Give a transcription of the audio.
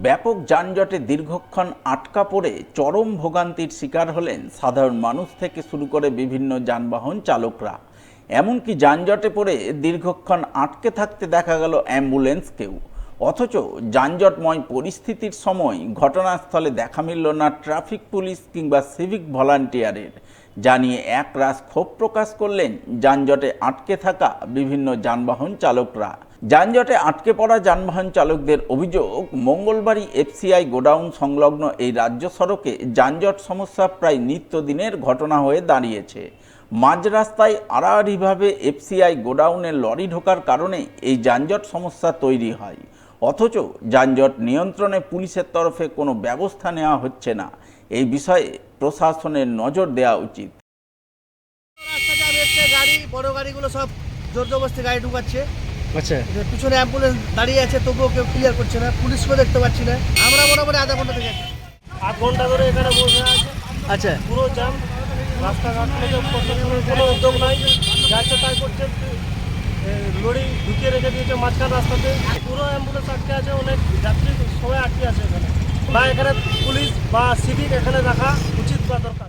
ব্যাপক যানজটে দীর্ঘক্ষণ আটকা পড়ে চরম ভোগান্তির শিকার হলেন সাধারণ মানুষ থেকে শুরু করে বিভিন্ন যানবাহন চালকরা। এমনকি যানজটে পড়ে দীর্ঘক্ষণ আটকে থাকতে দেখা গেল অ্যাম্বুলেন্সকেও। অথচ যানজটময় পরিস্থিতির সময় ঘটনাস্থলে দেখা মিলল না ট্রাফিক পুলিশ কিংবা সিভিক ভলান্টিয়ারের। জানিয়ে একরাশ ক্ষোভ প্রকাশ করলেন যানজটে আটকে থাকা বিভিন্ন যানবাহন চালকরা। যানজটে আটকে পড়া যানবাহন চালকদের অভিযোগ, মঙ্গলবারই এফসিআই গোডাউন সংলগ্ন এই রাজ্য সড়কে যানজট সমস্যা প্রায় নিত্যদিনের ঘটনা হয়ে দাঁড়িয়েছে। মাঝ রাস্তায় আড়াআড়িভাবে এফসিআই গোডাউনে লরি ঢোকার কারণে এই যানজট সমস্যা তৈরি হয়। অথচ যানজট নিয়ন্ত্রণে পুলিশের তরফে কোনো ব্যবস্থা নেওয়া হচ্ছে না। এই বিষয়ে প্রশাসনের নজর দেওয়া উচিত। রাস্তা জ্যাম হচ্ছে, গাড়ি বড় গাড়িগুলো সব জোর জবরদস্তি গাড়ি ঢুকাচ্ছে। আচ্ছা, পিছনে অ্যাম্বুলেন্স দাঁড়িয়ে আছে, তবুও কেউ ক্লিয়ার করছে না, পুলিশকেও দেখতে পাচ্ছি না। আমরা মোটামুটি আধা ঘন্টা থেকে আধ ঘন্টা ধরে এখানে বসে আছে, আচ্ছা পুরো জ্যাম। রাস্তাঘাট থেকে প্রশাসনের কোনো উদ্যোগ নাই, যাচ্ছে তাই করছে। লরি ঢুকিয়ে রেখে দিয়েছে মাঝখান রাস্তাতে, পুরো অ্যাম্বুলেন্স আটকে আছে, অনেক যাত্রী সবাই আটকে আছে এখানে। বা এখানে পুলিশ বা সিভিক এখানে রাখা উচিত বা দরকার।